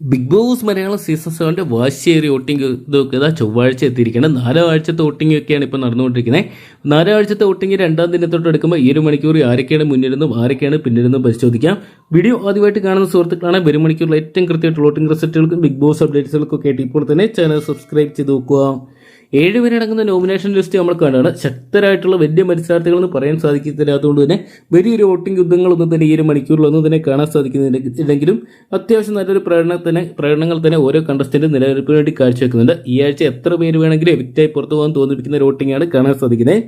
Big boss Malayalam season 7 വാശിയേറിയ voting ഇതാ ചൊവ്വാഴ്ച എത്തിയിരിക്കുന്നത്. 4 ആഴ്ചത്തെ വോട്ടിംഗ് ഒക്കെയാണ് ഇപ്പോൾ നടന്നുകൊണ്ടിരിക്കുന്നത്. 4 ആഴ്ചത്തെ വോട്ടിംഗ് 2-ാം ദിനത്തോട്ട് എടുക്കുമ്പോൾ ഈ ഒരു മണിക്കൂർ ആരൊക്കെയാണ് മുന്നിരുന്നും ആരൊക്കെയാണ് പിന്നിരുന്നും പരിശോധിക്കാം. വീഡിയോ ആദ്യമായിട്ട് കാണുന്ന സുഹൃത്തുക്കളാണ്. വരും മണിക്കൂറിൽ ഏറ്റവും കൃത്യമായിട്ട് വോട്ടിംഗ് റിസൾട്ടുകൾക്കും ബിഗ് ബോസ് അപ്ഡേറ്റ്സുകൾക്കൊക്കെ ആയിട്ട് ഇപ്പോൾ തന്നെ ചാനൽ സബ്സ്ക്രൈബ് ചെയ്ത് നോക്കുക. 7 പേരടങ്ങുന്ന നോമിനേഷൻ ലിസ്റ്റ് നമ്മൾ കാണുകയാണ്. ശക്തരായിട്ടുള്ള വലിയ മത്സരാർത്ഥികളെന്ന് പറയാൻ സാധിക്കത്തില്ല. അതുകൊണ്ട് തന്നെ വലിയൊരു വോട്ടിംഗ് യുദ്ധങ്ങളൊന്നും തന്നെ ഈ ഒരു മണിക്കൂറിലൊന്നും തന്നെ കാണാൻ സാധിക്കുന്നില്ലെങ്കിലും അത്യാവശ്യം നല്ലൊരു പ്രകടനങ്ങൾ തന്നെ ഓരോ കണ്ടസ്റ്റന്റ് നിലനിൽപ്പിന് വേണ്ടി കാഴ്ചവെക്കുന്നുണ്ട്. ഈ ആഴ്ച എത്ര പേര് വേണമെങ്കിലും എവിക്റ്റായി പുറത്തു പോകാൻ തോന്നിപ്പിക്കുന്ന ഒരു വോട്ടിംഗാണ് കാണാൻ സാധിക്കുന്നത്.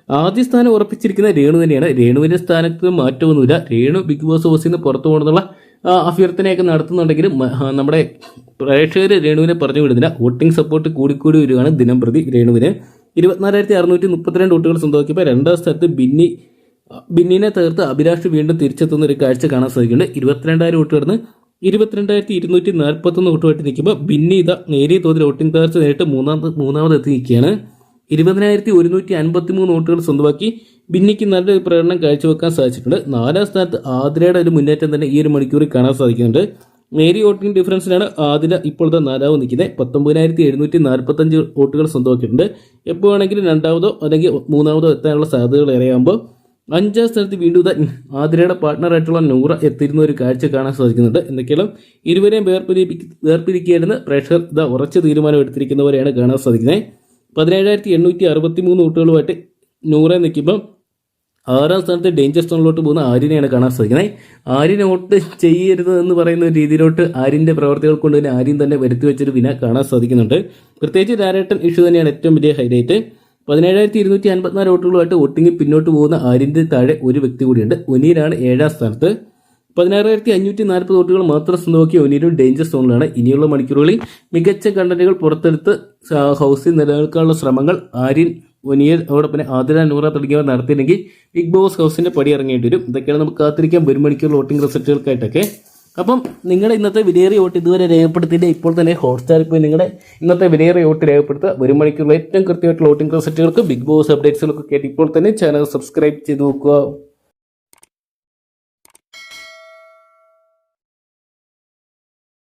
ആദ്യ സ്ഥാനം ഉറപ്പിച്ചിരിക്കുന്ന രേണു തന്നെയാണ്. രേണുവിന്റെ സ്ഥാനത്ത് മാറ്റമൊന്നുമില്ല. രേണു ബിഗ് ബോസ് ഹൗസിൽ നിന്ന് പുറത്തു പോകണമെന്നുള്ള അഭ്യർത്ഥനയൊക്കെ നടത്തുന്നുണ്ടെങ്കിലും നമ്മുടെ പ്രേക്ഷകർ രേണുവിനെ പറഞ്ഞു വിടുന്നില്ല. വോട്ടിംഗ് സപ്പോർട്ട് കൂടിക്കൂടി വരികയാണ് ദിനം പ്രതി. രേണുവിന് 24,632 വോട്ടുകൾ സ്വന്തമാക്കിയപ്പോൾ 2-ാം സ്ഥാനത്ത് ബിന്നിനെ തകർത്ത് അഭിലാഷ് വീണ്ടും തിരിച്ചെത്തുന്ന ഒരു കാഴ്ച കാണാൻ സാധിക്കുന്നുണ്ട്. 22,000 വോട്ട് കടന്ന് 22,241 വോട്ടുമായിട്ട് നിൽക്കുമ്പോൾ ബിന്നി ഇതാ നേരിയ തോതിൽ വോട്ടിംഗ് തകർച്ച നേരിട്ട് മൂന്നാമതെത്തി നിൽക്കുകയാണ്. 20,153 വോട്ടുകൾ സ്വന്തമാക്കി ബിന്നിക്ക് നല്ലൊരു പ്രകടനം കാഴ്ചവെക്കാൻ സാധിച്ചിട്ടുണ്ട്. 4-ാം സ്ഥാനത്ത് ആതിരയുടെ ഒരു മുന്നേറ്റം തന്നെ ഈ ഒരു മണിക്കൂറിൽ കാണാൻ സാധിക്കുന്നുണ്ട്. നേരിയ വോട്ടിംഗ് ഡിഫറൻസിലാണ് ആതിര ഇപ്പോഴത്തെ 4-ാമത് നിൽക്കുന്നത്. 19,745 വോട്ടുകൾ സ്വന്തമാക്കിയിട്ടുണ്ട്. എപ്പോൾ വേണമെങ്കിലും 2-ാമതോ അല്ലെങ്കിൽ 3-ാമതോ എത്താനുള്ള സാധ്യതകൾ ഏറെയാകുമ്പോൾ 5-ാം സ്ഥാനത്ത് വീണ്ടും ആതിരയുടെ പാർട്ട്ണറായിട്ടുള്ള നൂറ എത്തിയിരുന്ന ഒരു കാഴ്ച കാണാൻ സാധിക്കുന്നുണ്ട്. എന്തൊക്കെയാലും ഇരുവരെയും വേർപിരിക്കുകയായിരുന്ന പ്രേക്ഷകർ ഇതാ ഉറച്ച തീരുമാനം എടുത്തിരിക്കുന്നവരെയാണ് കാണാൻ സാധിക്കുന്നത്. 17,863 വോട്ടുകളുമായിട്ട് നൂറ നിൽക്കുമ്പോൾ 6-ാം സ്ഥാനത്ത് ഡേഞ്ചർ സോണിലോട്ട് പോകുന്ന ആര്യനെയാണ് കാണാൻ സാധിക്കുന്നത്. ആര്യനെ വോട്ട് ചെയ്യരുത് എന്ന് പറയുന്ന ഒരു രീതിയിലോട്ട് ആര്യൻ്റെ പ്രവർത്തികൾ കൊണ്ട് തന്നെ ആര്യൻ തന്നെ വരുത്തി വെച്ചൊരു വിന കാണാൻ സാധിക്കുന്നുണ്ട്. പ്രത്യേകിച്ച് ലാലേട്ടൻ ഇഷ്യൂ തന്നെയാണ് ഏറ്റവും വലിയ ഹൈലൈറ്റ്. 17,254 വോട്ടുകളുമായിട്ട് വോട്ടിംഗ് പിന്നോട്ട് പോകുന്ന ആര്യൻ്റെ താഴെ ഒരു വ്യക്തി കൂടിയുണ്ട്. ഒനീരാണ് 7-ാം സ്ഥാനത്ത്. 16,540 വോട്ടുകൾ മാത്രം സ്വന്തമാക്കിയ ഒനീരും ഡേഞ്ചർ സോണിലാണ്. ഇനിയുള്ള മണിക്കൂറുകളിൽ മികച്ച കണ്ടന്റുകൾ പുറത്തെടുത്ത് ഹൗസിൽ നിലനിൽക്കാനുള്ള ശ്രമങ്ങൾ ആര്യൻ, ഒനിയൽ, അതോടൊപ്പം ആതിര, നൂറ തുടങ്ങിയവർ നടത്തിയില്ലെങ്കിൽ ബിഗ് ബോസ് ഹൗസിന്റെ പടി ഇറങ്ങേണ്ടി വരും. ഇതൊക്കെയാണ് നമുക്ക് കാത്തിരിക്കാം വരും മണിക്കൂർ വോട്ടിംഗ് റിസൾട്ടുകൾക്കായിട്ടൊക്കെ. അപ്പം നിങ്ങളുടെ ഇന്നത്തെ വിലയേറിയ വോട്ട് ഇതുവരെ രേഖപ്പെടുത്തിയിട്ട് ഇപ്പോൾ തന്നെ ഹോട്ട്സ്റ്റാറിൽ പോയി നിങ്ങളുടെ ഇന്നത്തെ വിലയേറിയ വോട്ട് രേഖപ്പെടുത്തുക. വരും മണിക്കൂറിൽ ഏറ്റവും കൃത്യമായിട്ടുള്ള വോട്ടിംഗ് റിസൾട്ടുകൾക്ക് ബിഗ് ബോസ് അപ്ഡേറ്റ്സുകൾക്കൊക്കെ ഇപ്പോൾ തന്നെ ചാനൽ സബ്സ്ക്രൈബ് ചെയ്ത് നോക്കുക.